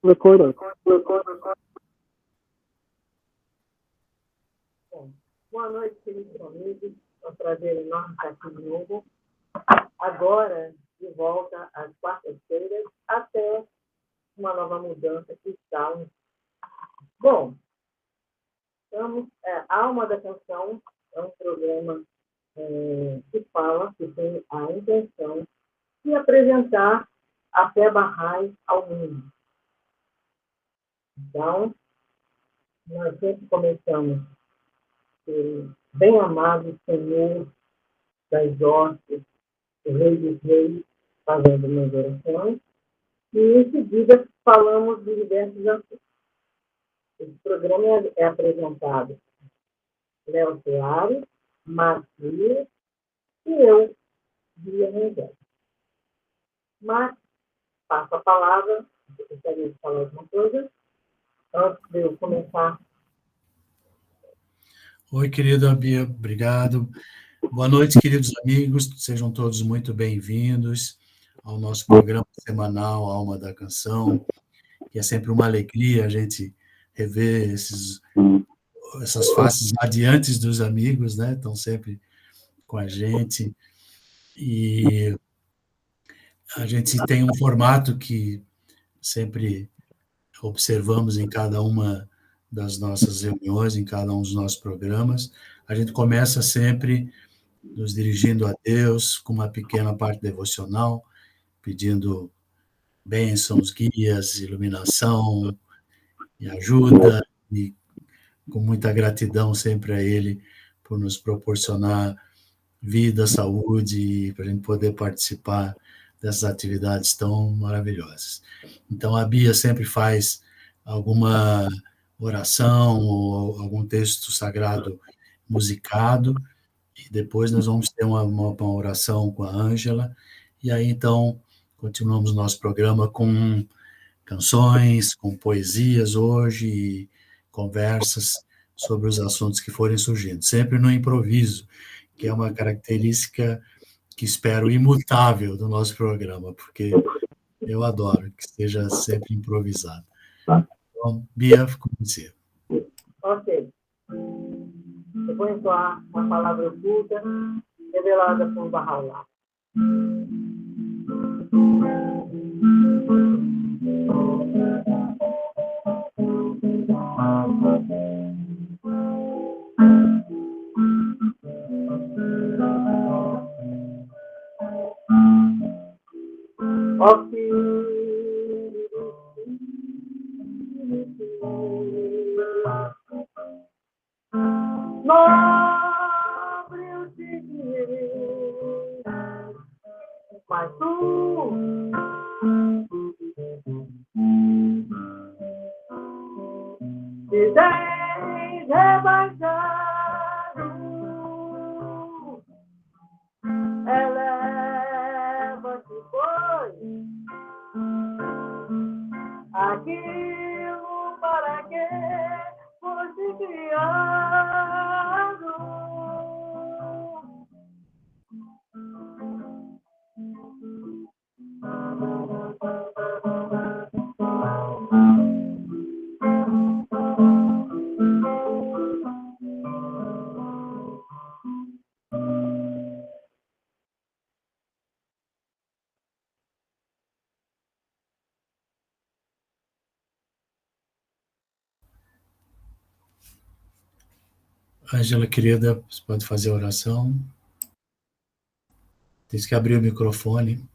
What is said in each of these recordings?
Recording. Bom, boa noite, queridos amigos. É um prazer enorme estar aqui de novo. Agora, de volta às quartas-feiras, até uma nova mudança que está. Bom, a Alma da Canção é um programa que fala, que tem a intenção de apresentar a fé Bahá'í ao mundo. Então, nós sempre começamos pelo bem amado Senhor das hostes, o Rei dos Reis, fazendo umas orações, e em seguida falamos de diversos assuntos. Esse programa é apresentado por Léo Soares, Marcia e eu, Bia Rangel. Mas, passo a palavra, se você gostaria de falar alguma coisa, antes de eu começar. Oi, querida Bia, obrigado. Boa noite, queridos amigos, sejam todos muito bem-vindos ao nosso programa semanal Alma da Canção, que é sempre uma alegria a gente rever essas faces radiantes dos amigos, né? Estão sempre com a gente. E a gente tem um formato que sempre observamos em cada uma das nossas reuniões, em cada um dos nossos programas. A gente começa sempre nos dirigindo a Deus com uma pequena parte devocional, pedindo bênçãos, guias, iluminação e ajuda, e com muita gratidão sempre a Ele por nos proporcionar vida, saúde, para a gente poder participar dessas atividades tão maravilhosas. Então, a Bia sempre faz alguma oração ou algum texto sagrado musicado, e depois nós vamos ter uma oração com a Ângela, e aí, então, continuamos nosso programa com canções, com poesias hoje, e conversas sobre os assuntos que forem surgindo, sempre no improviso, que é uma característica que espero imutável do nosso programa, porque eu adoro que seja sempre improvisado. Então, Bia, com você. Ok. Eu vou entoar uma palavra oculta revelada por Bahá'u'lláh. Ó nobre eu te direi, mas tu te tens rebaixado. Eleva-te, pois, aquilo para que foste criado. Ângela, querida, você pode fazer a oração? Tem que abrir o microfone.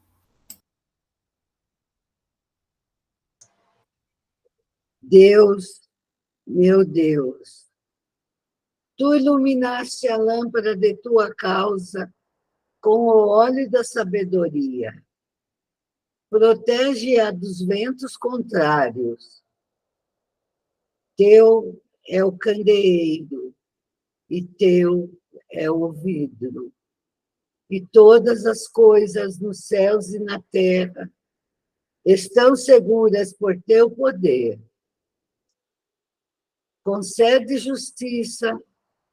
Deus, meu Deus, tu iluminaste a lâmpada de tua causa com o óleo da sabedoria. Protege-a dos ventos contrários. Teu é o candeeiro e teu é o vidro. E todas as coisas nos céus e na terra estão seguras por teu poder. Concede justiça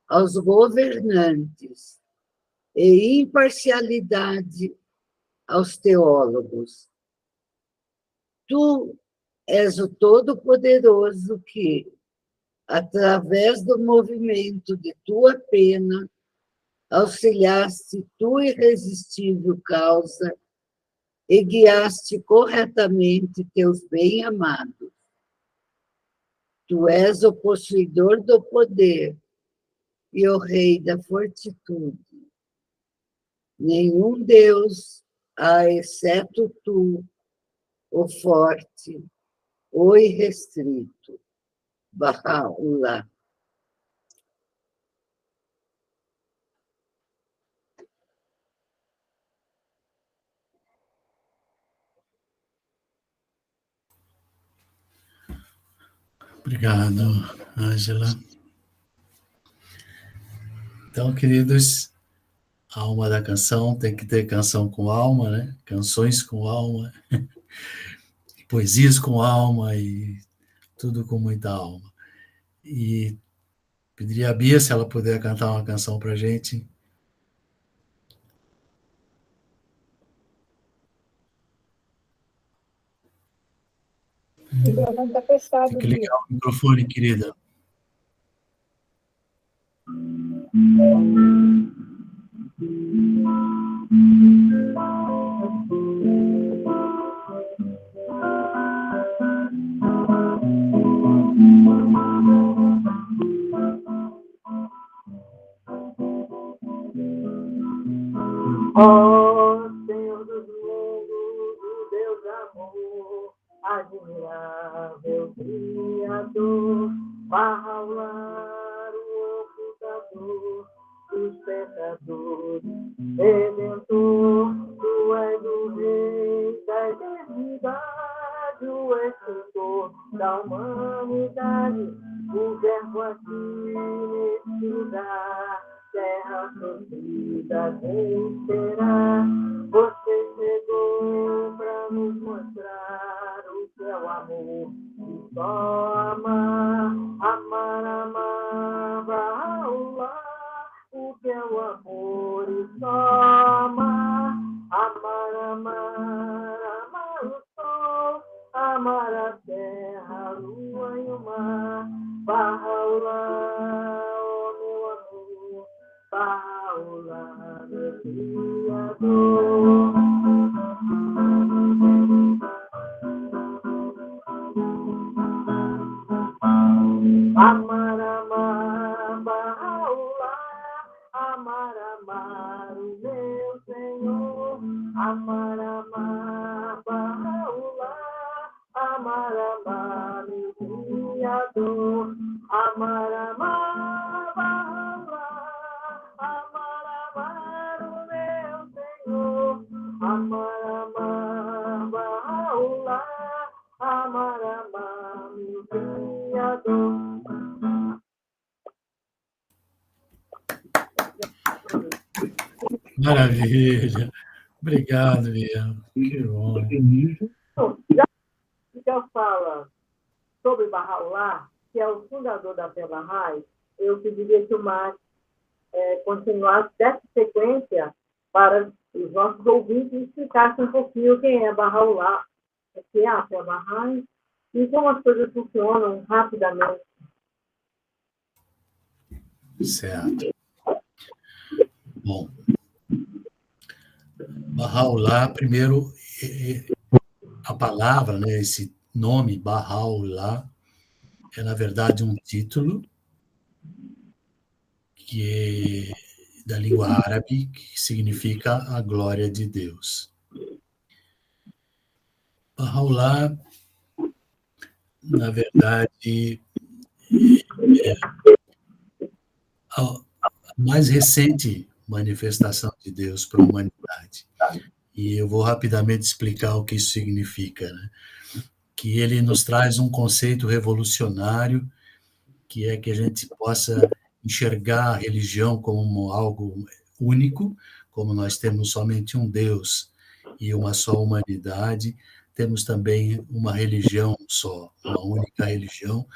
aos governantes e imparcialidade aos teólogos. Tu és o Todo-Poderoso que, através do movimento de tua pena, auxiliaste tua irresistível causa e guiaste corretamente teus bem-amados. Tu és o possuidor do poder e o rei da fortitude. Nenhum Deus há, exceto tu, o forte, o irrestrito. Bahá'u'lláh. Obrigado, Ângela. Então, queridos, a alma da canção tem que ter canção com alma, né? Canções com alma, poesias com alma e tudo com muita alma. E pediria a Bia se ela puder cantar uma canção para a gente. Tem que ligar o microfone, querida. Ó Senhor dos mundos, o Deus amor, admirável Criador, Bahá'u'lláh, o ocultador dos pecadores, Redentor, tu és o Rei da eternidade, o extintor da humanidade, o Verbo aqui nesse lugar. Terra sofrida vencerá. Você chegou para nos mostrar o que é o amor. E só amar, amar, amar, Bahá'u'lláh. O que é o amor? E só amar, amar, amar, amar o sol, amar a terra, a lua e o mar. Bahá'u'lláh, oh meu amor. Bahá'u'lláh, meu Criador. Amar, amar, Bahá'u'lláh, amar, amar o meu Senhor. Amar, amar, Bahá'u'lláh, amar, amar meu Criador. Amar, amar, Bahá'u'lláh, amar, amar o meu Senhor. Amar, amar, Bahá'u'lláh, amar, amar meu Criador. Maravilha. Obrigado, Bia. Que bom. Já que eu falo sobre Bahá'u'lláh, que é o fundador da Fé Bahá'í, eu pediria que o Márcio continuasse dessa sequência para os nossos ouvintes explicassem um pouquinho quem é Bahá'u'lláh, o que é a Fé Bahá'í e como as coisas funcionam rapidamente. Certo. Bom, Bahá'u'lláh, primeiro, a palavra, né, esse nome, Bahá'u'lláh, é, na verdade, um título que é da língua árabe, que significa a glória de Deus. Bahá'u'lláh, na verdade, é a mais recente manifestação de Deus para a humanidade. E eu vou rapidamente explicar o que isso significa, né? Que ele nos traz um conceito revolucionário, que é que a gente possa enxergar a religião como algo único, como nós temos somente um Deus e uma só humanidade, temos também uma religião só, uma única religião,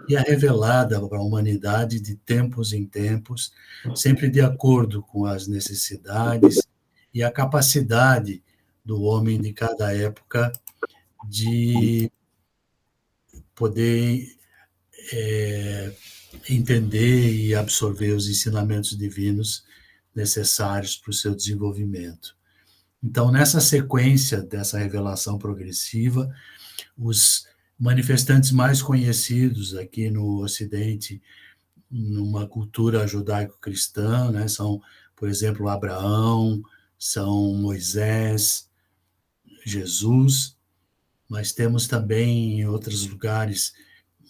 e é revelada para a humanidade de tempos em tempos, sempre de acordo com as necessidades e a capacidade do homem de cada época de poder entender e absorver os ensinamentos divinos necessários para o seu desenvolvimento. Então, nessa sequência dessa revelação progressiva, os manifestantes mais conhecidos aqui no Ocidente, numa cultura judaico-cristã, né, são, por exemplo, Abraão, são Moisés, Jesus, mas temos também em outros lugares,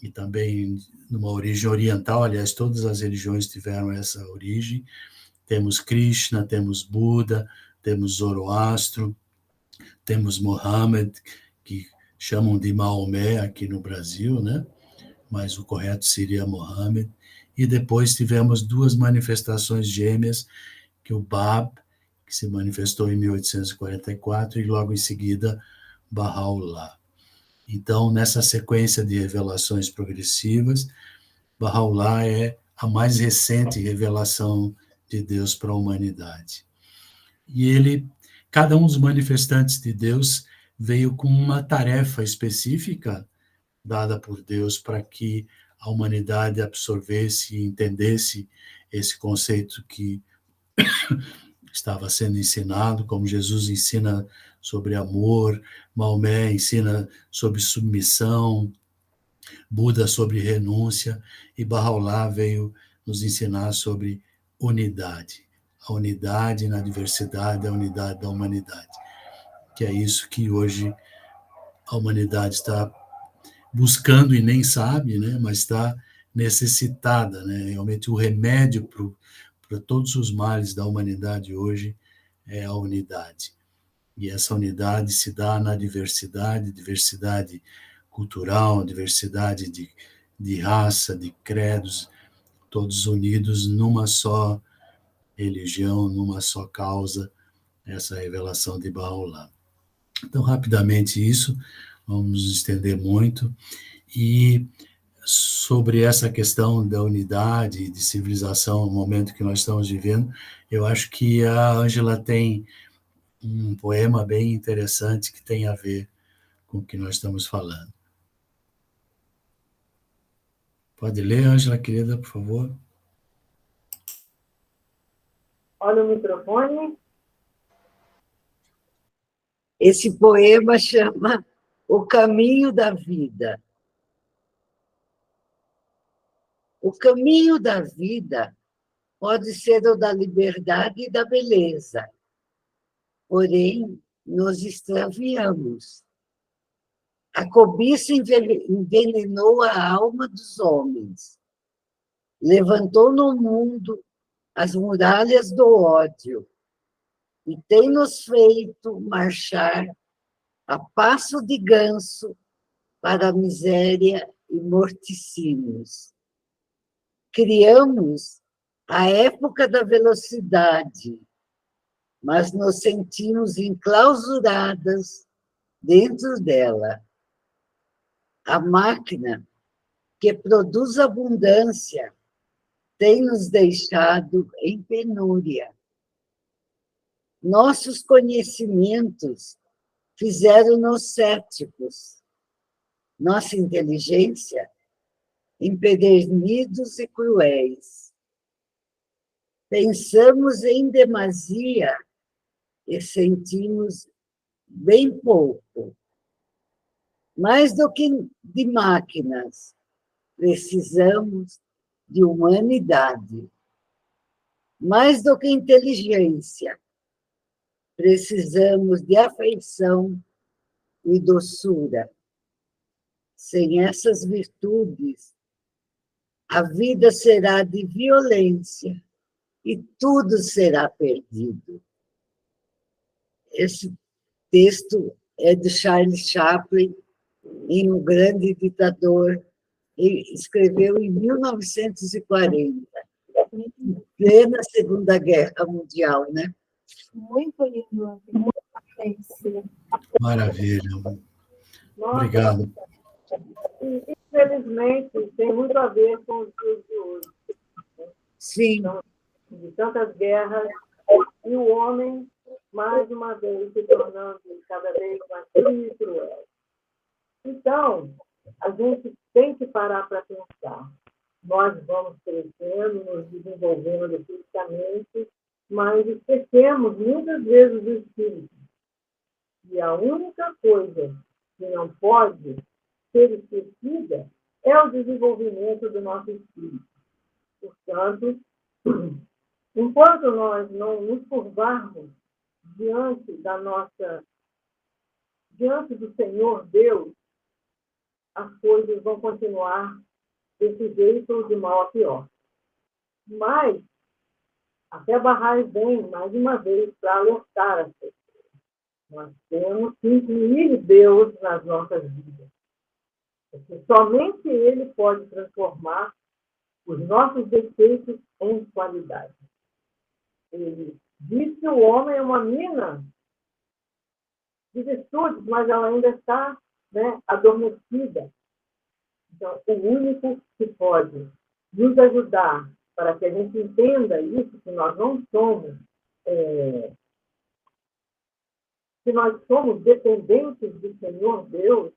e também numa origem oriental, aliás, todas as religiões tiveram essa origem, temos Krishna, temos Buda, temos Zoroastro, temos Mohammed, que chamam de Maomé aqui no Brasil, né? Mas o correto seria Mohammed. E depois tivemos duas manifestações gêmeas, que o Bab, que se manifestou em 1844, e logo em seguida Bahá'u'lláh. Então, nessa sequência de revelações progressivas, Bahá'u'lláh é a mais recente revelação de Deus para a humanidade. E ele, cada um dos manifestantes de Deus, veio com uma tarefa específica dada por Deus para que a humanidade absorvesse e entendesse esse conceito que estava sendo ensinado, como Jesus ensina sobre amor, Maomé ensina sobre submissão, Buda sobre renúncia, e Bahá'u'lláh veio nos ensinar sobre unidade. A unidade na diversidade, a unidade da humanidade. Que é isso que hoje a humanidade está buscando e nem sabe, né? Mas está necessitada, né? Realmente o remédio para todos os males da humanidade hoje é a unidade. E essa unidade se dá na diversidade, diversidade cultural, diversidade de raça, de credos, todos unidos numa só religião, numa só causa, essa revelação de Bahá'u'lláh. Então, rapidamente isso, vamos nos estender muito, e sobre essa questão da unidade, de civilização, no momento que nós estamos vivendo, eu acho que a Ângela tem um poema bem interessante que tem a ver com o que nós estamos falando. Pode ler, Ângela, querida, por favor? Olha o microfone. Esse poema chama O Caminho da Vida. O caminho da vida pode ser o da liberdade e da beleza, porém, nos extraviamos. A cobiça envenenou a alma dos homens, levantou no mundo as muralhas do ódio e tem nos feito marchar a passo de ganso para a miséria e morticínios. Criamos a época da velocidade, mas nos sentimos enclausuradas dentro dela. A máquina que produz abundância tem nos deixado em penúria. Nossos conhecimentos fizeram-nos céticos. Nossa inteligência, empedernidos e cruéis. Pensamos em demasia e sentimos bem pouco. Mais do que de máquinas, precisamos de humanidade. Mais do que inteligência, precisamos de afeição e doçura. Sem essas virtudes, a vida será de violência e tudo será perdido. Esse texto é de Charles Chaplin, em O Grande Ditador, e escreveu em 1940, em plena Segunda Guerra Mundial, né? Muito lindo, muito potência. Maravilha. Nossa, Obrigado. infelizmente, tem muito a ver com os dias de hoje. Sim. Então, de tantas guerras, e o homem, mais uma vez, se tornando cada vez mais frio e cruel. Então, a gente tem que parar para pensar. Nós vamos crescendo, nos desenvolvendo fisicamente, mas esquecemos muitas vezes o espírito. E a única coisa que não pode ser esquecida é o desenvolvimento do nosso espírito. Portanto, enquanto nós não nos curvarmos diante do Senhor Deus, as coisas vão continuar desse jeito, de mal a pior. Mas, até barrar bem, mais uma vez, para alertar as pessoas. Nós temos que incluir Deus nas nossas vidas. Porque somente Ele pode transformar os nossos defeitos em qualidade. Ele diz que o homem é uma mina de virtudes, mas ela ainda está, adormecida. Então, o único que pode nos ajudar para que a gente entenda isso, que nós não somos, que nós somos dependentes do Senhor Deus,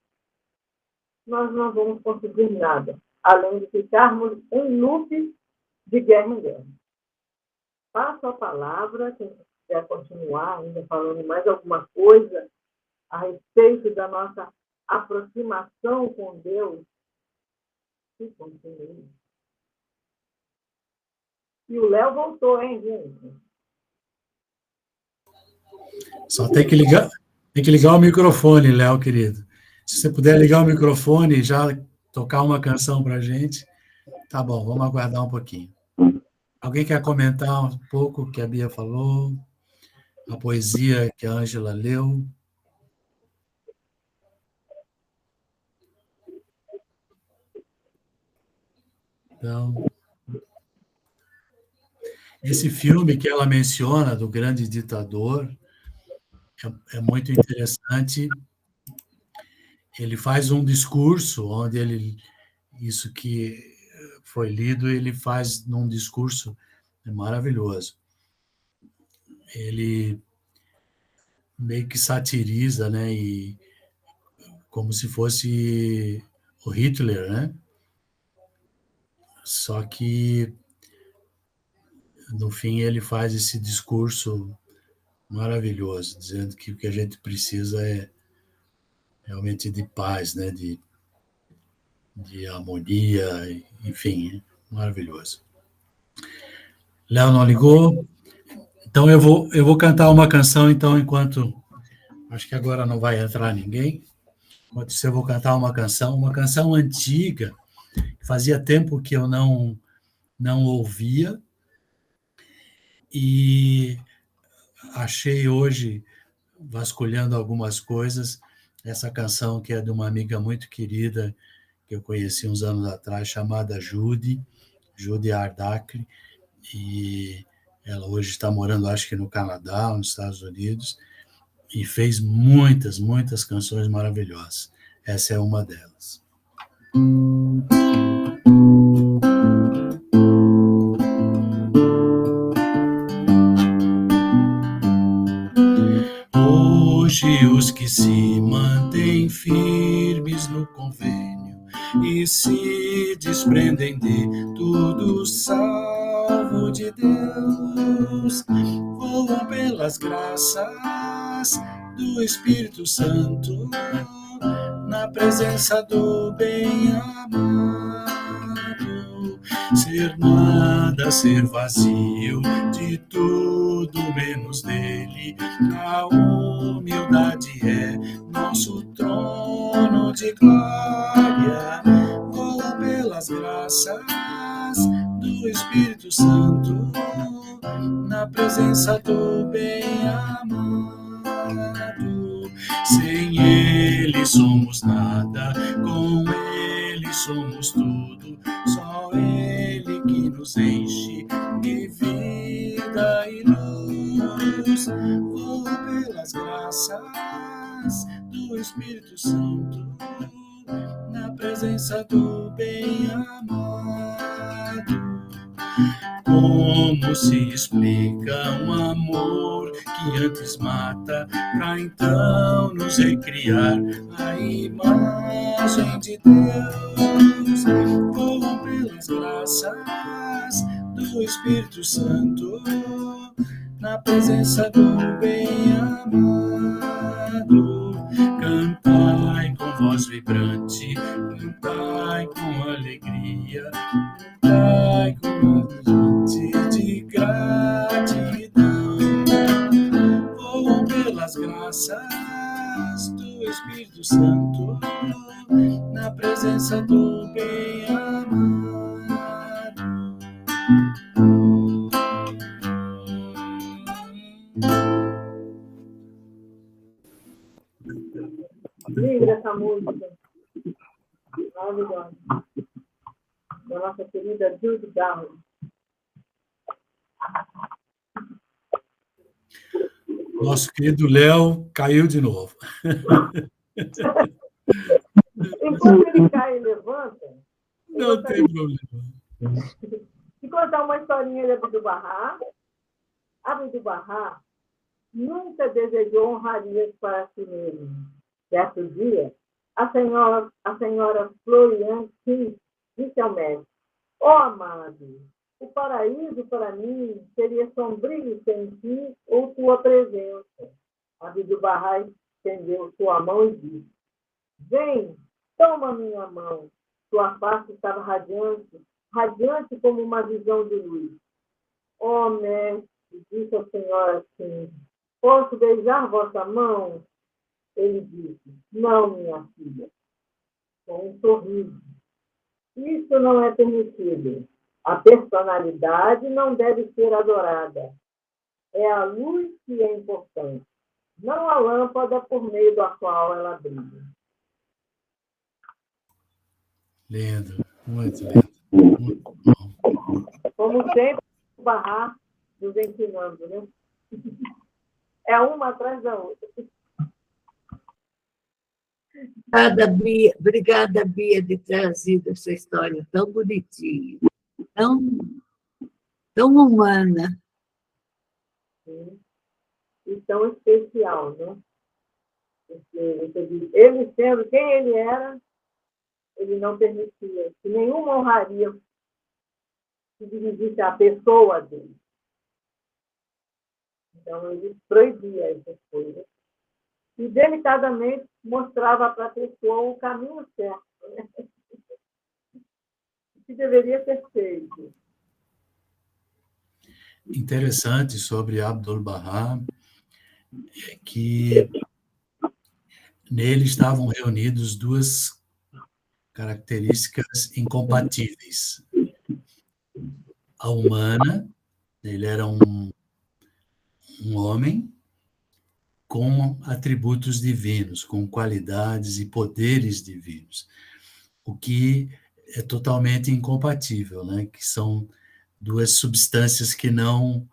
nós não vamos conseguir nada, além de ficarmos em loop de guerra em guerra. Passo a palavra, quem quiser continuar ainda falando mais alguma coisa a respeito da nossa aproximação com Deus, que continue. E o Léo voltou, hein, gente? Só tem que ligar o microfone, Léo, querido. Se você puder ligar o microfone e já tocar uma canção para a gente, tá bom, vamos aguardar um pouquinho. Alguém quer comentar um pouco o que a Bia falou? A poesia que a Ângela leu? Então, esse filme que ela menciona, do Grande Ditador, é muito interessante. Ele faz um discurso onde isso que foi lido, ele faz num discurso maravilhoso. Ele meio que satiriza, né, e como se fosse o Hitler, né? Só que no fim ele faz esse discurso maravilhoso, dizendo que o que a gente precisa é realmente de paz, né, de harmonia, enfim, maravilhoso. Léo não ligou? Então eu vou cantar uma canção, então, enquanto... Acho que agora não vai entrar ninguém. Enquanto isso, eu vou cantar uma canção antiga, que fazia tempo que eu não ouvia, e achei hoje, vasculhando algumas coisas, essa canção que é de uma amiga muito querida, que eu conheci uns anos atrás, chamada Judy Ardacri, e ela hoje está morando, acho que no Canadá, nos Estados Unidos, e fez muitas, muitas canções maravilhosas. Essa é uma delas. Hoje os que se mantêm firmes no convênio e se desprendem de tudo salvo de Deus, voam pelas graças do Espírito Santo, na presença do bem-amado. Ser nada, ser vazio de tudo menos dele, a humildade é nosso trono de glória. Voa pelas graças do Espírito Santo, na presença do bem-amado. Sem ele somos nada, com ele somos tudo, só ele que nos enche de vida e luz. Voa pelas graças do Espírito Santo, na presença do bem-amado. Como se explica um amor que antes mata, pra então nos recriar a imagem imagem de Deus, voam pelas graças do Espírito Santo, na presença do bem-amado. Cantai com voz vibrante, cantai com alegria, cantai com vibrante de gratidão. Voam pelas graças do Espírito Santo, na presença do bem-amado. Linda essa música. Maravilhosa. Da nossa querida Judy Garland. Nosso querido Léo caiu de novo. Enquanto ele cai e levanta, Não tem problema. de contar uma historinha de Abdu'l-Bahá. Abdu'l-Bahá nunca desejou honrarias para si mesmo. Certo dia, a senhora Florian King disse ao mestre: ó amado, o paraíso para mim seria sombrio sem ti ou tua presença. Abdu'l-Bahá estendeu sua mão e disse: vem, toma minha mão. Sua face estava radiante, radiante como uma visão de luz. Ó mestre, disse a senhora King, posso beijar vossa mão? Ele disse: não, minha filha, com um sorriso. Isso não é permitido. A personalidade não deve ser adorada. É a luz que é importante, não a lâmpada por meio da qual ela brilha. Lindo, muito lindo. Muito bom. Como sempre, o Bahá nos ensinando, né? É uma atrás da outra. Obrigada, Bia, de ter trazido essa história tão bonitinha, tão humana. Sim. E tão especial, né? Porque ele sendo quem ele era, ele não permitia que nenhuma honraria se dirigisse à pessoa dele. Então, ele proibia essas coisas. E, delicadamente, mostrava para a pessoa o caminho certo, né? O que deveria ser feito. Interessante sobre Abdu'l-Bahá é que nele estavam reunidos duas características incompatíveis. A humana, ele era um homem com atributos divinos, com qualidades e poderes divinos, o que é totalmente incompatível, né? Que são duas substâncias que não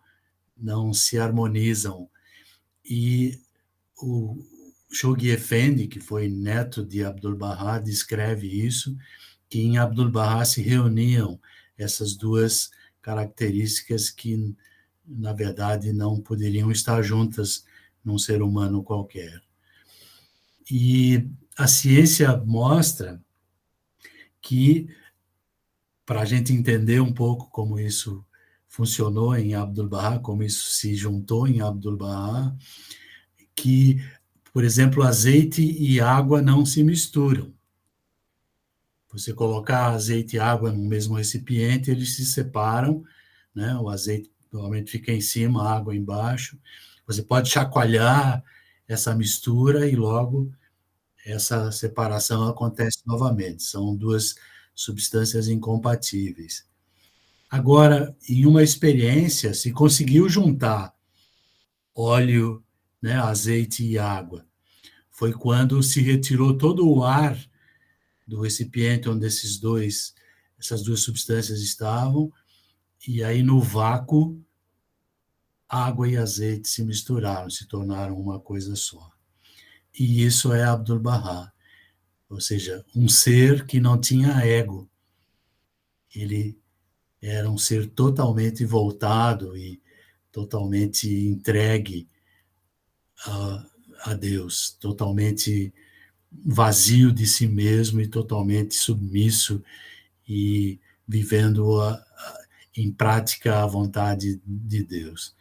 se harmonizam. E o Shoghi Effendi, que foi neto de Abdu'l-Bahá, descreve isso, que em Abdu'l-Bahá se reuniam essas duas características que, na verdade, não poderiam estar juntas num ser humano qualquer. E a ciência mostra que, para a gente entender um pouco como isso funcionou em Abdu'l-Bahá, como isso se juntou em Abdu'l-Bahá, que, por exemplo, azeite e água não se misturam. Você colocar azeite e água no mesmo recipiente, eles se separam, né? O azeite normalmente fica em cima, a água embaixo. Você pode chacoalhar essa mistura e logo essa separação acontece novamente. São duas substâncias incompatíveis. Agora, em uma experiência, se conseguiu juntar óleo, né, azeite e água. Foi quando se retirou todo o ar do recipiente onde essas duas substâncias estavam, e aí no vácuo, água e azeite se misturaram, se tornaram uma coisa só. E isso é Abdu'l-Bahá, ou seja, um ser que não tinha ego. Ele era um ser totalmente voltado e totalmente entregue a Deus, totalmente vazio de si mesmo e totalmente submisso e vivendo em prática a vontade de Deus.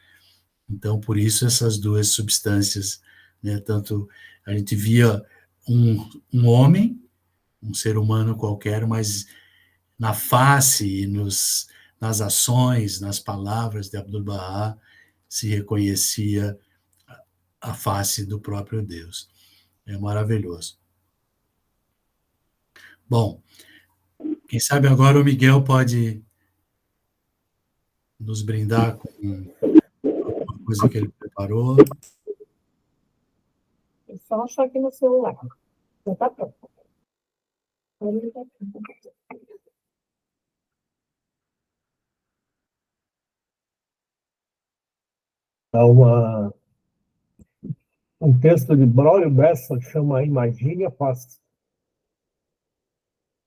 Então, por isso, essas duas substâncias, né, tanto a gente via um homem, um ser humano qualquer, mas na face e nas ações, nas palavras de Abdu'l-Bahá, se reconhecia a face do próprio Deus. É maravilhoso. Bom, quem sabe agora o Miguel pode nos brindar com alguma coisa que ele preparou. É só achar aqui no celular. Já tá pronto. Há um texto de Braulio Bessa que chama Imagine a Paz.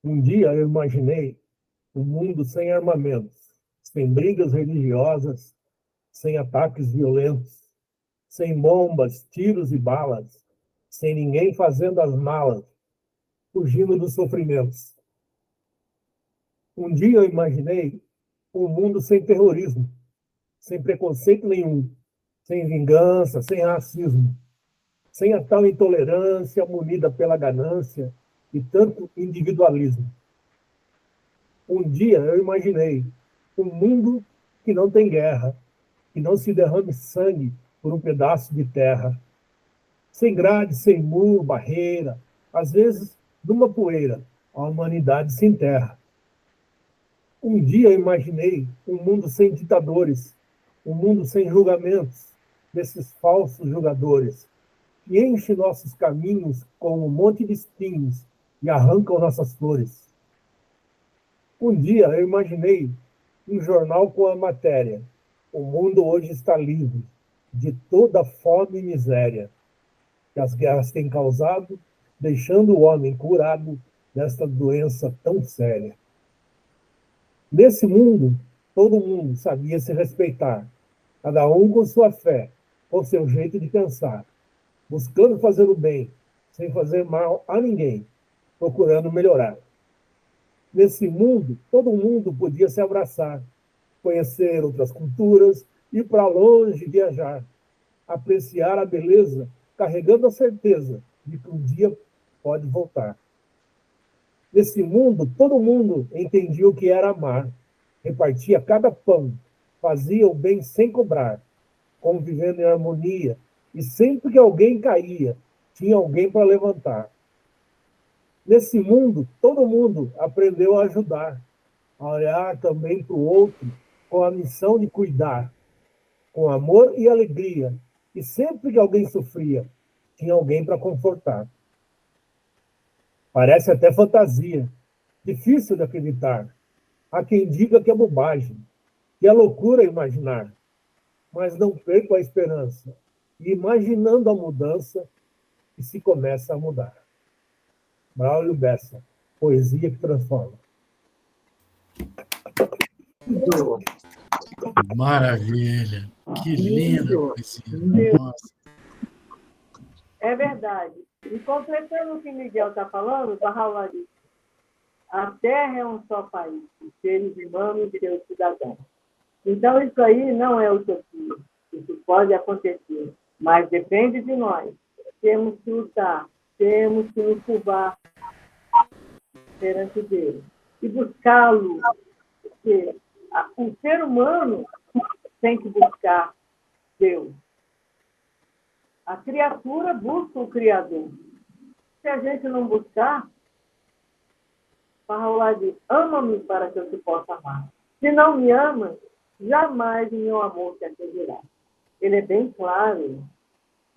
Um dia eu imaginei um mundo sem armamentos, sem brigas religiosas, sem ataques violentos, sem bombas, tiros e balas, sem ninguém fazendo as malas, fugindo dos sofrimentos. Um dia eu imaginei um mundo sem terrorismo, sem preconceito nenhum, sem vingança, sem racismo, sem a tal intolerância munida pela ganância e tanto individualismo. Um dia eu imaginei um mundo que não tem guerra, que não se derrame sangue por um pedaço de terra, sem grade, sem muro, barreira, às vezes, numa poeira, a humanidade se enterra. Um dia eu imaginei um mundo sem ditadores, um mundo sem julgamentos, desses falsos julgadores, que enche nossos caminhos com um monte de espinhos e arrancam nossas flores. Um dia eu imaginei um jornal com a matéria: o mundo hoje está livre de toda fome e miséria que as guerras têm causado, deixando o homem curado desta doença tão séria. Nesse mundo, todo mundo sabia se respeitar, cada um com sua fé, com seu jeito de pensar, buscando fazer o bem, sem fazer mal a ninguém, procurando melhorar. Nesse mundo, todo mundo podia se abraçar, conhecer outras culturas, ir para longe viajar, apreciar a beleza, carregando a certeza de que um dia pode voltar. Nesse mundo, todo mundo entendia o que era amar, repartia cada pão, fazia o bem sem cobrar, convivendo em harmonia, e sempre que alguém caía, tinha alguém para levantar. Nesse mundo, todo mundo aprendeu a ajudar, a olhar também para o outro com a missão de cuidar, com amor e alegria, e sempre que alguém sofria, tinha alguém para confortar. Parece até fantasia, difícil de acreditar. Há quem diga que é bobagem, que é loucura imaginar. Mas não perco a esperança, e imaginando a mudança, que se começa a mudar. Braulio Bessa, poesia que transforma. Maravilha! Que linda poesia! Nossa. É verdade. E completando o que Miguel está falando, Bahá'u'lláh diz: a Terra é um só país, seres humanos e seus cidadãos. Então, isso aí não é utopia. Isso pode acontecer, mas depende de nós. Temos que lutar, temos que nos curvar perante Deus e buscá-lo. Porque o ser humano tem que buscar Deus. A criatura busca o Criador. Se a gente não buscar, Bahá'u'lláh diz: ama-me para que eu te possa amar. Se não me ama, jamais o meu amor te atingirá. Ele é bem claro.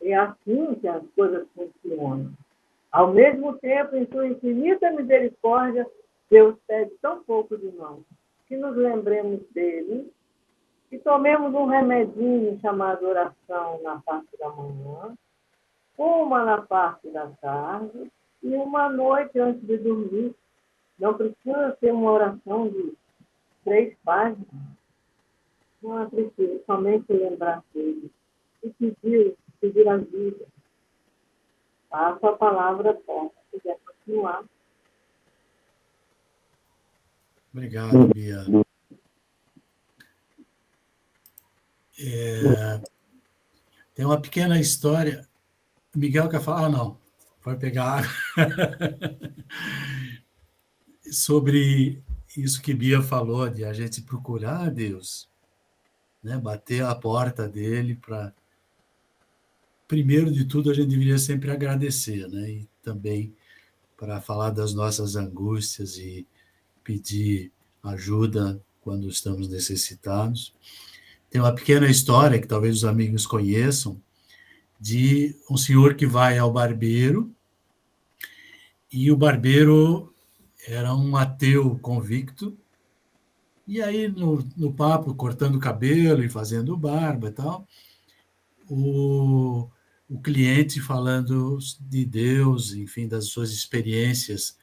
É assim que as coisas funcionam. Ao mesmo tempo, em sua infinita misericórdia, Deus pede tão pouco de nós, que nos lembremos dele e tomemos um remedinho chamado oração na parte da manhã, uma na parte da tarde e uma noite antes de dormir. Não precisa ser uma oração de 3 páginas. Não é preciso somente lembrar dele e pedir ajuda. Passo a palavra para se quiser continuar. Obrigado, Bia. Tem uma pequena história. Miguel quer falar? Ah, não. Vai pegar água. Sobre isso que Bia falou, de a gente procurar a Deus, né? Bater a porta dele para... Primeiro de tudo, a gente deveria sempre agradecer, né? E também para falar das nossas angústias e pedir ajuda quando estamos necessitados. Tem uma pequena história que talvez os amigos conheçam, de um senhor que vai ao barbeiro, e o barbeiro era um ateu convicto, e aí no papo, cortando cabelo e fazendo barba e tal, o cliente falando de Deus, enfim, das suas experiências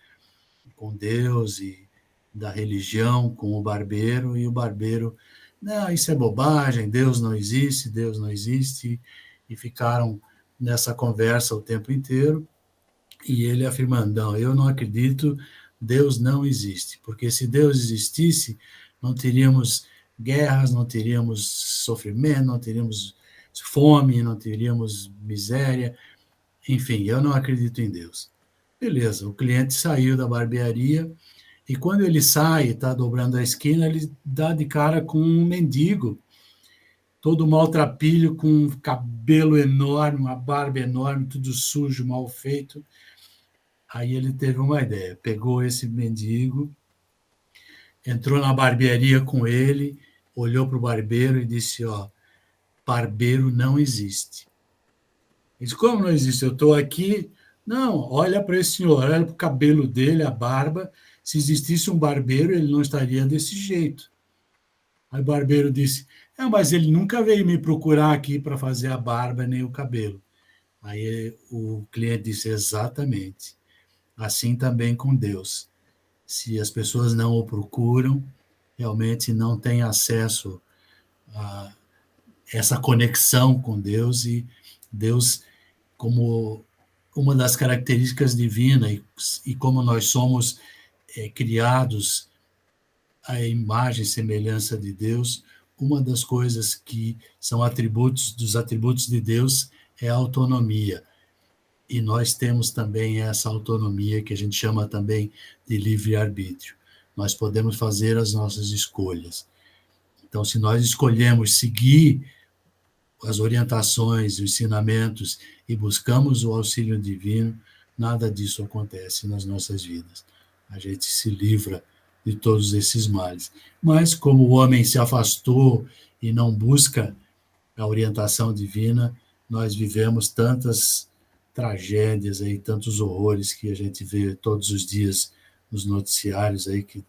com Deus e da religião com o barbeiro, e o barbeiro, não, isso é bobagem, Deus não existe, e ficaram nessa conversa o tempo inteiro, e ele afirmando, não, eu não acredito, Deus não existe, porque se Deus existisse, não teríamos guerras, não teríamos sofrimento, não teríamos fome, não teríamos miséria, enfim, eu não acredito em Deus. Beleza, o cliente saiu da barbearia, e quando ele sai, está dobrando a esquina, ele dá de cara com um mendigo, todo maltrapilho, com um cabelo enorme, uma barba enorme, tudo sujo, mal feito. Aí ele teve uma ideia, pegou esse mendigo, entrou na barbearia com ele, olhou para o barbeiro e disse, ó, barbeiro não existe. Ele disse, como não existe? Eu estou aqui. Não, olha para esse senhor, olha para o cabelo dele, a barba. Se existisse um barbeiro, ele não estaria desse jeito. Aí o barbeiro disse, mas ele nunca veio me procurar aqui para fazer a barba nem o cabelo. Aí o cliente disse, exatamente. Assim também com Deus. Se as pessoas não o procuram, realmente não têm acesso a essa conexão com Deus, e Deus, como uma das características divinas, e como nós somos criados à imagem e semelhança de Deus, uma das coisas que são dos atributos de Deus é a autonomia. E nós temos também essa autonomia que a gente chama também de livre-arbítrio. Nós podemos fazer as nossas escolhas. Então, se nós escolhemos seguir as orientações, os ensinamentos e buscamos o auxílio divino, nada disso acontece nas nossas vidas. A gente se livra de todos esses males. Mas, como o homem se afastou e não busca a orientação divina, nós vivemos tantas tragédias aí, tantos horrores que a gente vê todos os dias nos noticiários aí que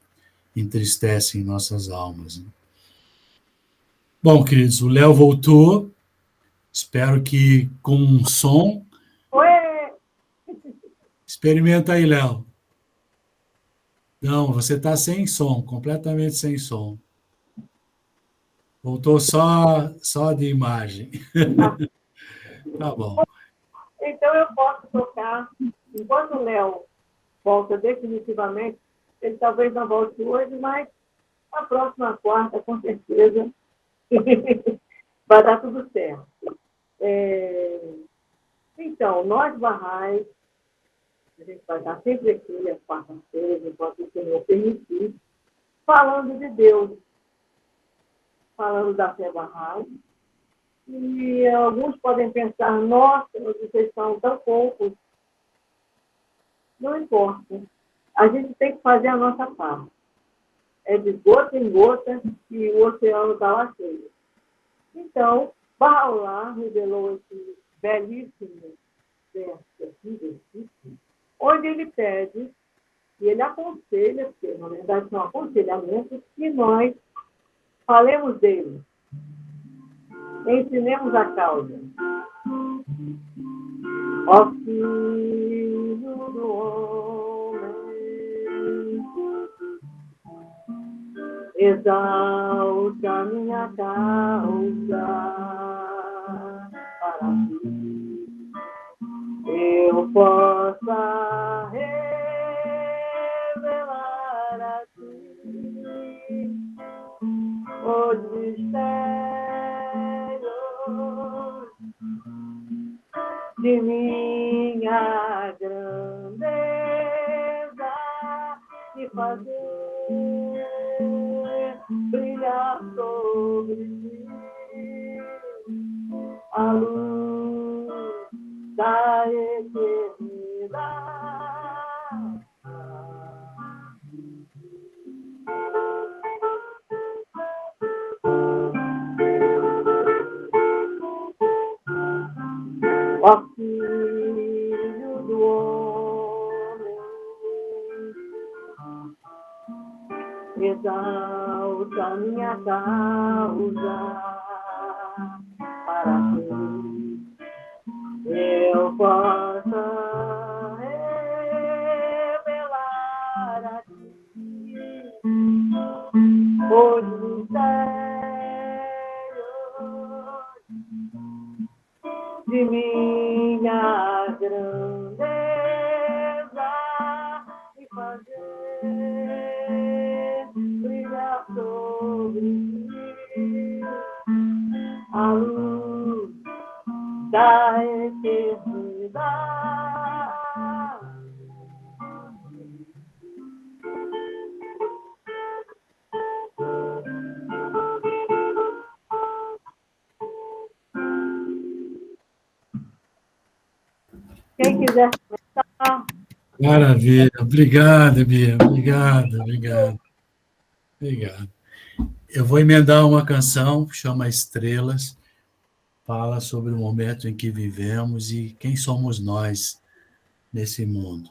entristecem nossas almas. Né? Bom, queridos, o Léo voltou. Espero que com um som. Oi! Experimenta aí, Léo. Não, você está sem som, completamente sem som. Voltou só de imagem. Tá bom. Então eu posso tocar, enquanto o Léo volta definitivamente, ele talvez não volte hoje, mas na próxima quarta, com certeza, vai dar tudo certo. Então, nós Bahá'ís, a gente vai estar sempre aqui às quartas-feiras, enquanto o Senhor permitir, falando de Deus, falando da fé Bahá'í. E alguns podem pensar, nossa, vocês são tão poucos. Não importa. A gente tem que fazer a nossa parte. É de gota em gota que o oceano está lá cheio. Então, Bahá'u'lláh revelou esse belíssimo verso aqui, onde ele pede, e ele aconselha, porque na verdade são aconselhamentos, que nós falemos dele, ensinemos a causa. Ó Filho do homem, exalte a minha causa para ti. Eu mistérios de minha grandeza e fazer brilhar sobre ti a luz da eternidade. Ó Filho do homem, exalta minha causa, para que eu possa revelar a ti os mistérios de minha grandeza e fazer brilhar sobre ti a luz da eternidade. Quem quiser começar. Maravilha. Obrigado, Bia. Obrigado. Eu vou emendar uma canção, chama Estrelas, fala sobre o momento em que vivemos e quem somos nós nesse mundo.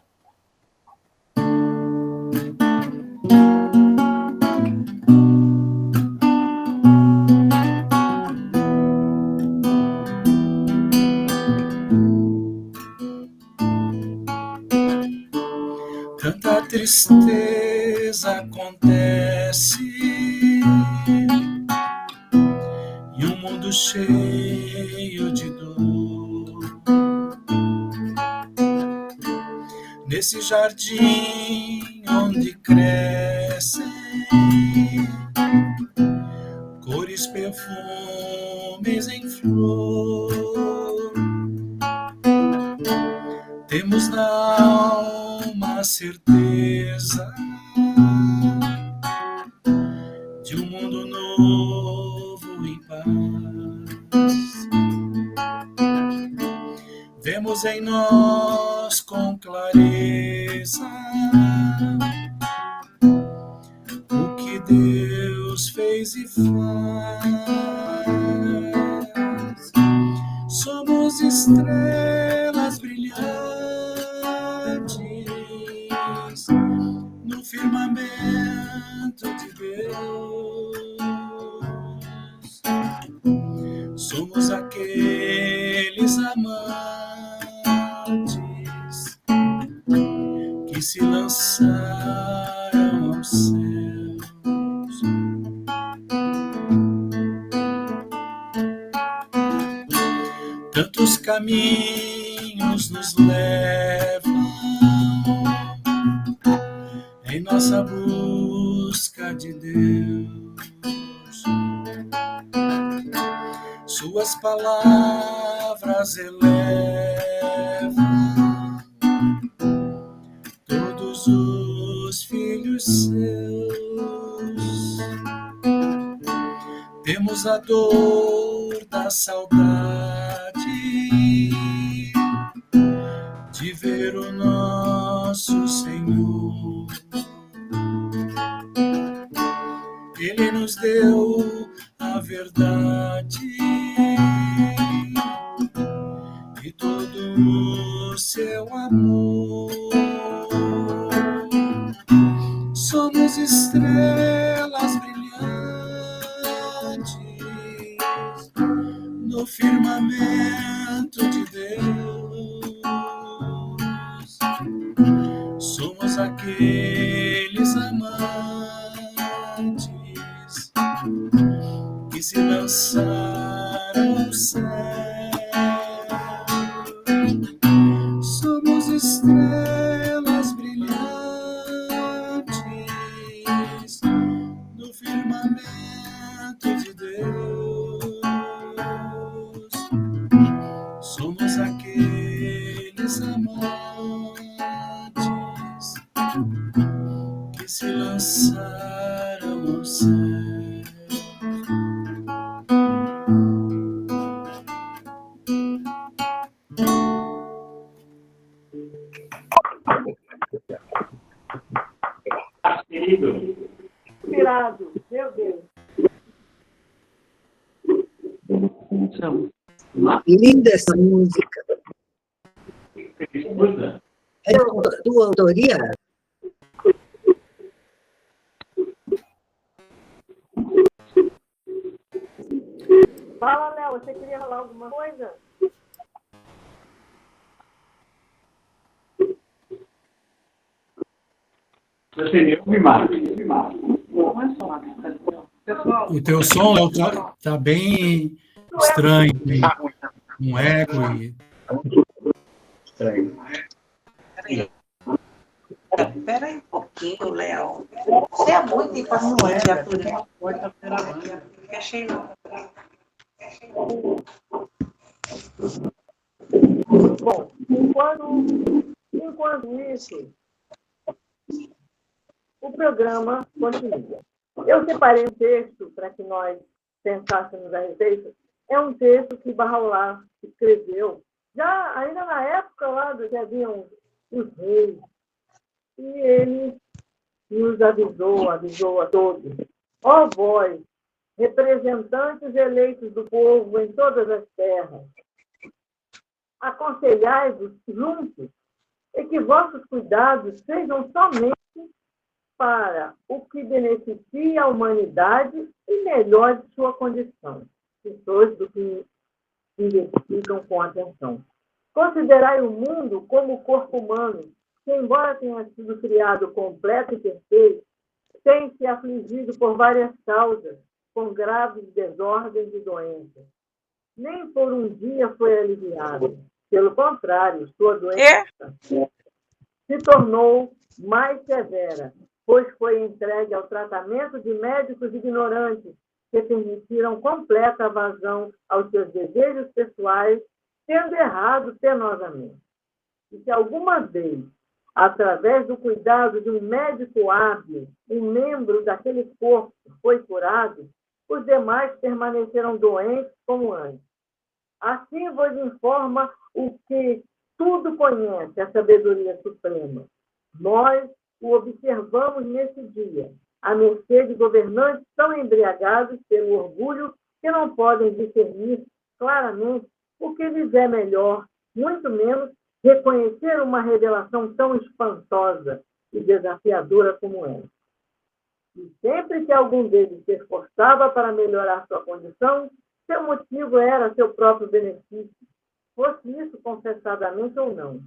Tanta tristeza acontece em um mundo cheio de dor. Nesse jardim onde crescem cores, perfumes em flor, temos na alma a certeza de um mundo novo em paz. Vemos em nós com clareza o que Deus fez e faz. Somos estrelas brilhantes no firmamento de Deus. Somos aqueles amantes que se lançaram aos céus. Tantos caminhos nos levam em nossa busca de Deus. Suas palavras elevam todos os filhos seus. Temos a dor da saudade de ver o nosso Senhor. Ele nos deu a verdade e todo o seu amor. Somos estrelas brilhantes no firmamento de Deus. Somos aqueles amantes que se lançaram ao céu. Somos estrelas brilhantes no firmamento de Deus. que se lançaram ao céu. Inspirado, meu Deus. Linda essa música. É tua autoria? Fala, Léo, você queria falar alguma coisa? O teu som tá bem estranho, um eco e... Espera aí um pouquinho, Léo. Você é muito impaciente, Arthur. Fica cheio. Bom, enquanto isso, o programa continua. Eu separei um texto para que nós pensássemos a respeito. É um texto que Bahá'u'lláh escreveu, já ainda na época lá que haviam os reis, e ele nos avisou a todos. Ó vós, representantes eleitos do povo em todas as terras, aconselhai-vos juntos e que vossos cuidados sejam somente para o que beneficia a humanidade e melhore sua condição. Pessoas do que identificam com atenção. Considerai o mundo como o corpo humano, que, embora tenha sido criado completo e perfeito, tem se afligido por várias causas, com graves desordens e doenças. Nem por um dia foi aliviado. Pelo contrário, sua doença se tornou mais severa, pois foi entregue ao tratamento de médicos ignorantes que permitiram completa vazão aos seus desejos pessoais, tendo errado penosamente. E se alguma vez, através do cuidado de um médico hábil, um membro daquele corpo foi curado, os demais permaneceram doentes como antes. Assim vos informa o que tudo conhece, a sabedoria suprema. Nós o observamos nesse dia, à mercê de governantes tão embriagados pelo orgulho que não podem discernir claramente o que lhes é melhor, muito menos reconhecer uma revelação tão espantosa e desafiadora como essa. E sempre que algum deles se esforçava para melhorar sua condição, seu motivo era seu próprio benefício, fosse isso confessadamente ou não.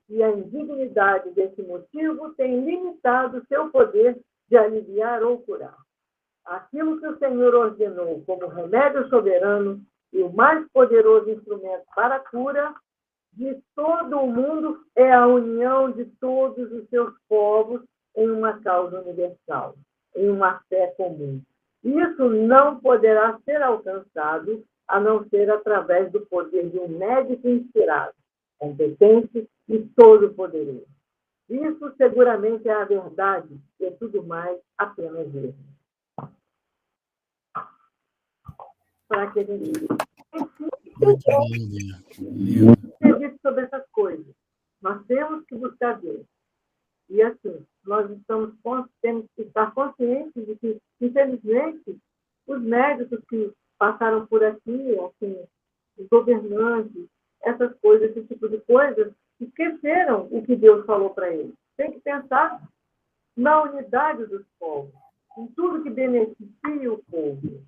E a indignidade desse motivo tem limitado seu poder de aliviar ou curar. Aquilo que o Senhor ordenou como remédio soberano e o mais poderoso instrumento para a cura de todo o mundo é a união de todos os seus povos em uma causa universal, em uma fé comum. Isso não poderá ser alcançado a não ser através do poder de um médico inspirado, competente e todo-poderoso. Isso seguramente é a verdade e tudo mais apenas erro. Para que a gente acredite sobre essas coisas. Nós temos que buscar Deus. E assim, nós temos que estar conscientes de que, infelizmente, os médicos que passaram por aqui, assim, os governantes, essas coisas, esse tipo de coisas, esqueceram o que Deus falou para eles. Tem que pensar na unidade dos povos, em tudo que beneficia o povo.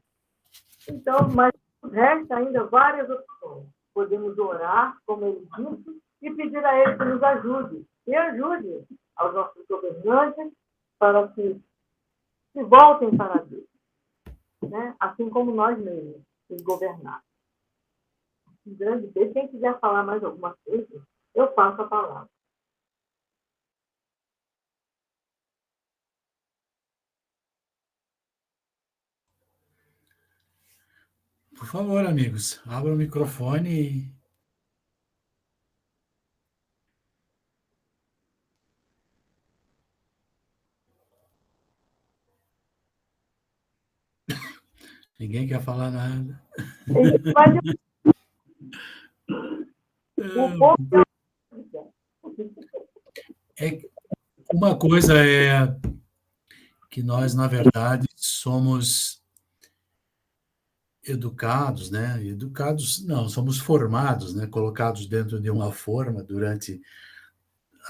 Então, mas resta ainda várias opções. Podemos orar, como ele disse, e pedir a ele que nos ajude. E ajude aos nossos governantes para que se voltem para Deus. Né? Assim como nós mesmos, os governados. Um grande beijo. Quem quiser falar mais alguma coisa, eu passo a palavra. Por favor, amigos, abra o microfone e... Ninguém quer falar nada. Mas o povo É, uma coisa é que nós, na verdade, somos educados, né? Educados, não, somos formados, né? Colocados dentro de uma forma durante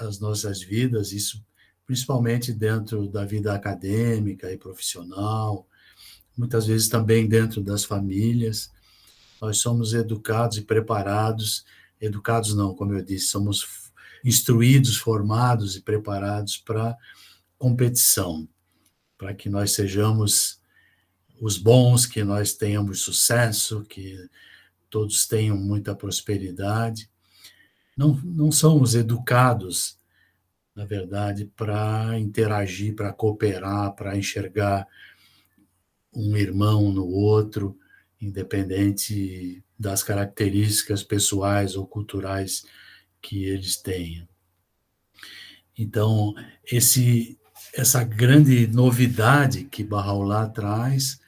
as nossas vidas, isso principalmente dentro da vida acadêmica e profissional, muitas vezes também dentro das famílias. Nós somos educados e preparados, educados não, como eu disse, somos instruídos, formados e preparados para competição, para que nós sejamos os bons, que nós tenhamos sucesso, que todos tenham muita prosperidade. Não somos educados, na verdade, para interagir, para cooperar, para enxergar um irmão no outro, independente das características pessoais ou culturais que eles tenham. Então, essa grande novidade que Bahá'u'lláh traz,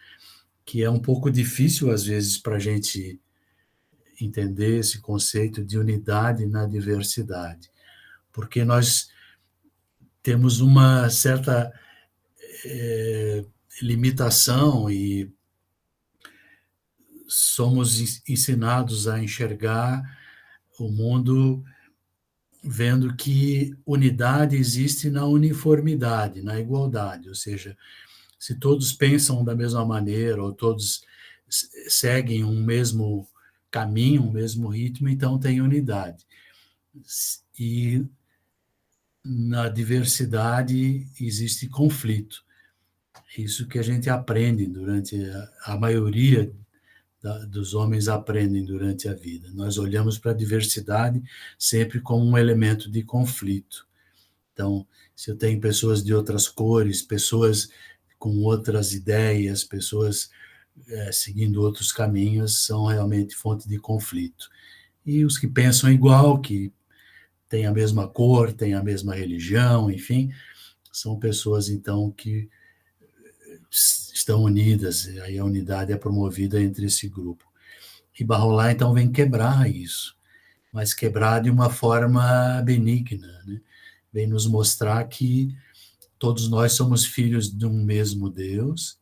que é um pouco difícil, às vezes, para a gente entender esse conceito de unidade na diversidade, porque nós temos uma certa limitação e somos ensinados a enxergar o mundo vendo que unidade existe na uniformidade, na igualdade, ou seja, se todos pensam da mesma maneira ou todos seguem um mesmo caminho, um mesmo ritmo, então tem unidade. E na diversidade existe conflito. Isso que a gente aprende durante a maioria dos homens aprendem durante a vida. Nós olhamos para a diversidade sempre como um elemento de conflito. Então, se eu tenho pessoas de outras cores, pessoas com outras ideias, pessoas seguindo outros caminhos, são realmente fonte de conflito. E os que pensam igual, que têm a mesma cor, têm a mesma religião, enfim, são pessoas, então, que estão unidas, e aí a unidade é promovida entre esse grupo. E Bahá'u'lláh, então, vem quebrar isso, mas quebrar de uma forma benigna, né? Vem nos mostrar que todos nós somos filhos de um mesmo Deus,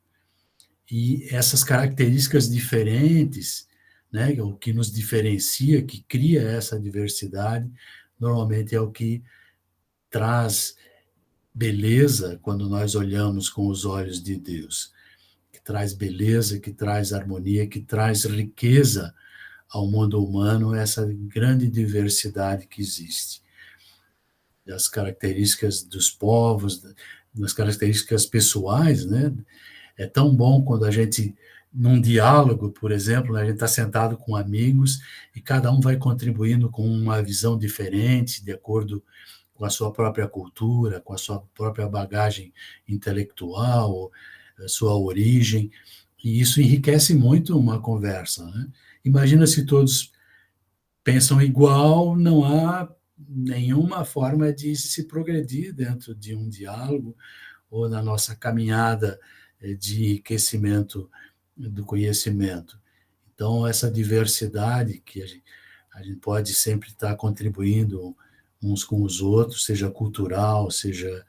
e essas características diferentes, né, o que nos diferencia, que cria essa diversidade, normalmente é o que traz beleza quando nós olhamos com os olhos de Deus, que traz beleza, que traz harmonia, que traz riqueza ao mundo humano, essa grande diversidade que existe. Das características dos povos, das características pessoais, né? É tão bom quando a gente, num diálogo, por exemplo, a gente está sentado com amigos e cada um vai contribuindo com uma visão diferente, de acordo com a sua própria cultura, com a sua própria bagagem intelectual, a sua origem, e isso enriquece muito uma conversa, né? Imagina se todos pensam igual, não há nenhuma forma de se progredir dentro de um diálogo ou na nossa caminhada de enriquecimento do conhecimento. Então, essa diversidade que a gente pode sempre estar contribuindo uns com os outros, seja cultural, seja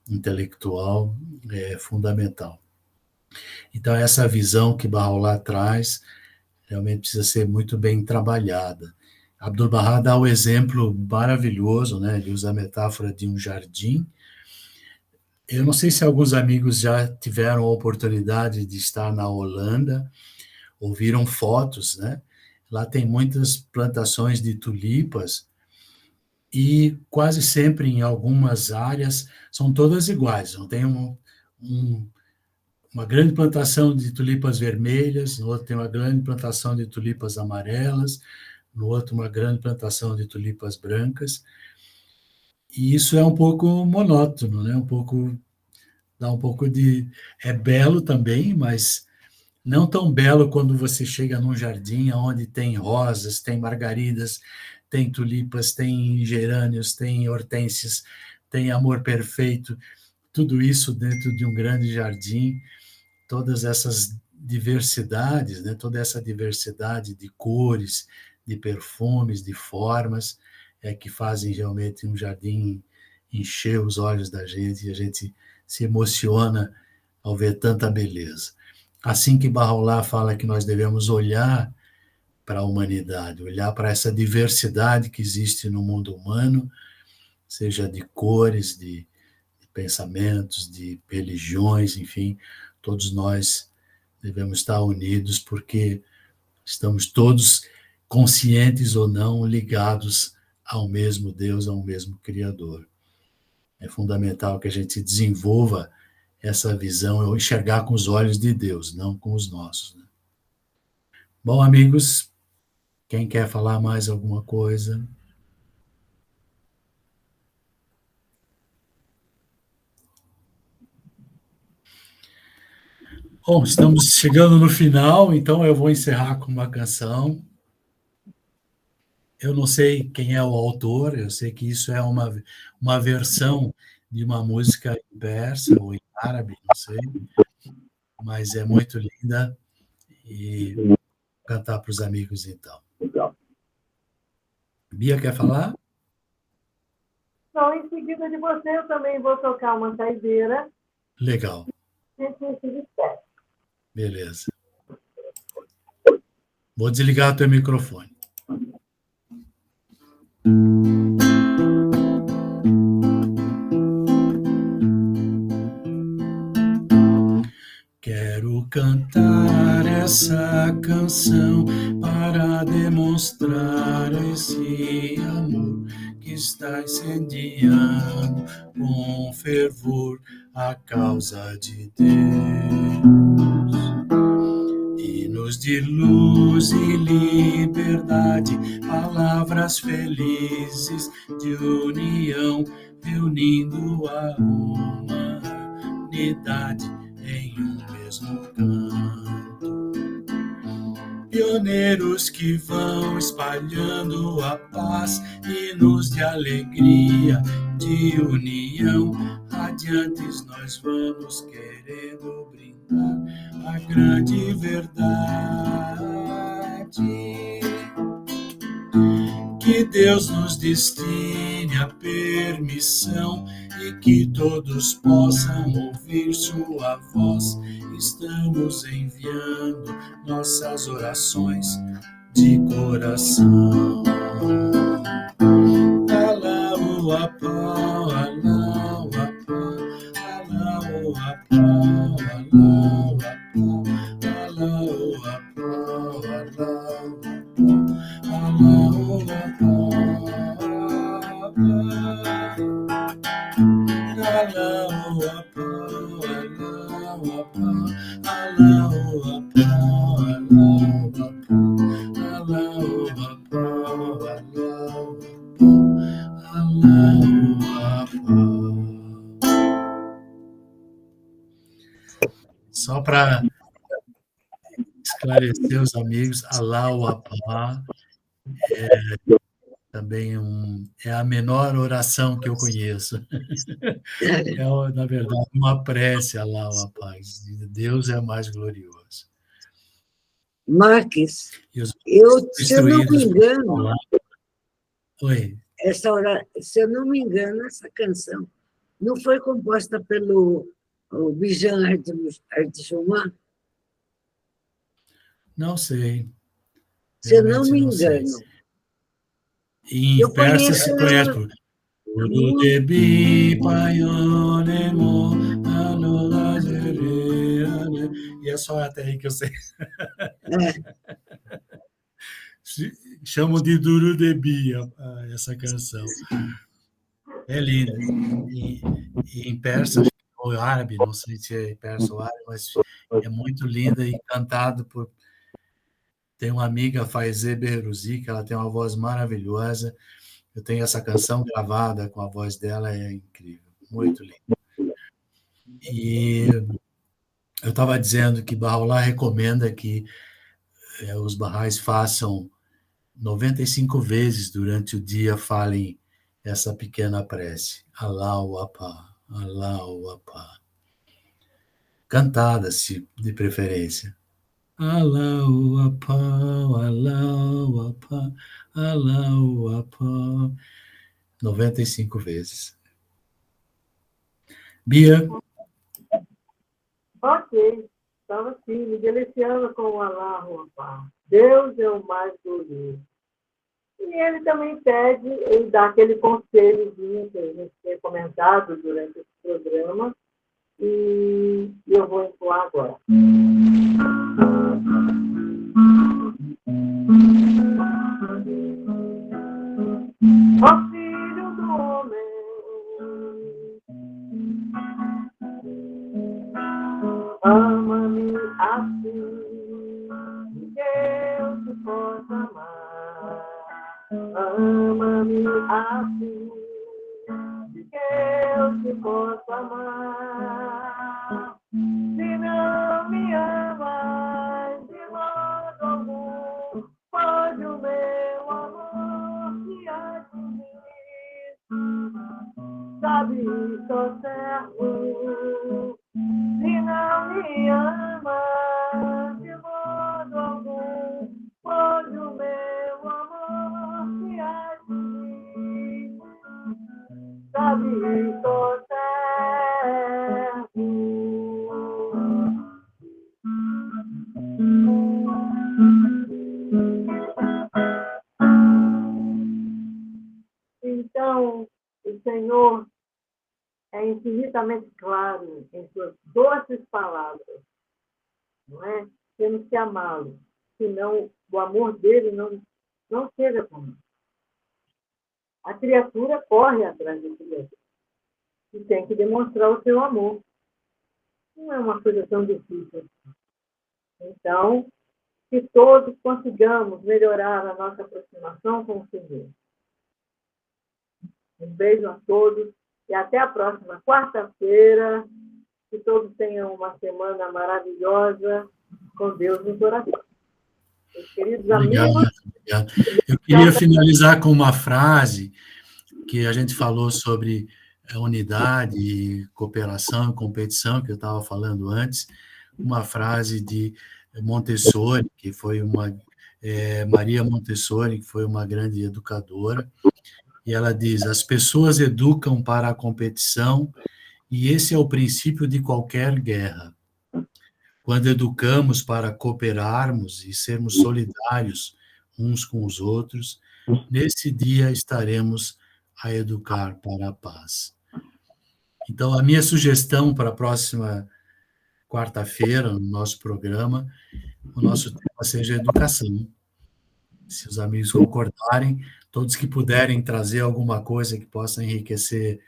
intelectual, é fundamental. Então, essa visão que Bahá'u'lláh traz realmente precisa ser muito bem trabalhada. Abdu'l-Bahá dá o exemplo maravilhoso, né? Ele usa a metáfora de um jardim. Eu não sei se alguns amigos já tiveram a oportunidade de estar na Holanda, ou viram fotos, né? Lá tem muitas plantações de tulipas e quase sempre em algumas áreas são todas iguais. Não tem uma grande plantação de tulipas vermelhas, no outro tem uma grande plantação de tulipas amarelas, no outro uma grande plantação de tulipas brancas. E isso é um pouco monótono, né? Dá um pouco de... É belo também, mas não tão belo quando você chega num jardim onde tem rosas, tem margaridas, tem tulipas, tem gerânios, tem hortênsias, tem amor perfeito, tudo isso dentro de um grande jardim, todas essas diversidades, né? Toda essa diversidade de cores, de perfumes, de formas, que fazem realmente um jardim encher os olhos da gente e a gente se emociona ao ver tanta beleza. Assim que Bahá'u'lláh fala que nós devemos olhar para a humanidade, olhar para essa diversidade que existe no mundo humano, seja de cores, de pensamentos, de religiões, enfim, todos nós devemos estar unidos porque estamos todos conscientes ou não ligados ao mesmo Deus, ao mesmo Criador. É fundamental que a gente desenvolva essa visão, eu enxergar com os olhos de Deus, não com os nossos. Né? Bom, amigos, quem quer falar mais alguma coisa? Bom, estamos chegando no final, então eu vou encerrar com uma canção. Eu não sei quem é o autor, eu sei que isso é uma versão de uma música em persa ou em árabe, não sei, mas é muito linda e vou cantar para os amigos então. Bia, quer falar? Então, em seguida de você, eu também vou tocar uma saideira. Legal. A gente se despede. Beleza. Vou desligar o teu microfone. Quero cantar essa canção para demonstrar esse amor que está incendiando com fervor a causa de Deus. Hinos de luz e liberdade, palavras felizes de união, reunindo a humanidade em um mesmo canto. Pioneiros que vão espalhando a paz, hinos de alegria, de união, radiantes nós vamos querendo brindar a grande verdade. Que Deus nos destine a permissão e que todos possam ouvir sua voz. Estamos enviando nossas orações de coração. Allahu Akbar, Allahu Akbar, Allahu Akbar, Allahu Akbar, Allahu Akbar, Allahu Só para esclarecer os amigos, Allahu Akbar é também é a menor oração que eu conheço. É, na verdade, uma prece, Allahu Akbar. Deus é mais glorioso. Marques, se eu não me engano, Oi. Se eu não me engano, essa canção não foi composta pelo Bijan Arjumand? Não sei. Se eu não me engano. Em persa se conhece por e é só até aí que eu sei. Chamam de Durudebi essa canção. É linda. E em persa, ou árabe, não sei se é persa ou árabe, mas é muito linda e cantado por... Tem uma amiga, Faize Behrouzi, que ela tem uma voz maravilhosa. Eu tenho essa canção gravada com a voz dela, é incrível, muito linda. E eu estava dizendo que Bahá'u'lláh recomenda que os Baha'is façam 95 vezes durante o dia, falem essa pequena prece. Allahu Akbar, Allahu Akbar. Cantada, de preferência. Allahu Akbar, Allahu Akbar, Allahu Akbar. 95 vezes. Bia? Ok, estava aqui, me deliciando com o Allahu Akbar. Deus é o mais glorioso. E ele também pede, ele dá aquele conselhozinho que a gente tem comentado durante esse programa, e eu vou entoar agora. Ó filho do homem, ama-me assim, que eu te possa amar. Ama-me assim, que eu te possa amar. Se não me amas de modo algum, pode o meu amor te atingir. Sabe, sou servo. Se não me amas de modo algum, pode o meu amor te atingir. Sabe, sou servo. Então, o Senhor é infinitamente claro em suas doces palavras, não é? Temos que amá-lo, senão o amor dele não chega conosco. A criatura corre atrás do Criador e tem que demonstrar o seu amor. Não é uma coisa tão difícil. Então, que todos consigamos melhorar a nossa aproximação com o Senhor. Um beijo a todos e até a próxima quarta-feira. Que todos tenham uma semana maravilhosa com Deus no coração. Meus queridos amigos. Obrigado. Eu queria finalizar com uma frase que a gente falou sobre unidade, cooperação e competição, que eu estava falando antes, uma frase de Montessori, que foi Maria Montessori, que foi uma grande educadora, e ela diz: as pessoas educam para a competição, e esse é o princípio de qualquer guerra. Quando educamos para cooperarmos e sermos solidários uns com os outros, nesse dia estaremos a educar para a paz. Então, a minha sugestão para a próxima quarta-feira, no nosso programa, o nosso tema seja educação. Se os amigos concordarem, todos que puderem trazer alguma coisa que possa enriquecer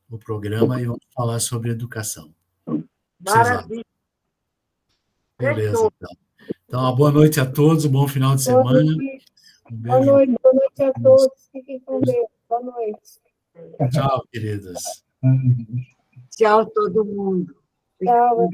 o programa, e vamos falar sobre educação. Maravilha. Beleza, então, uma boa noite a todos, um bom final de semana. Boa noite a todos. Fiquem com Deus. Boa noite. Tchau, queridas. Tchau, todo mundo. Tchau.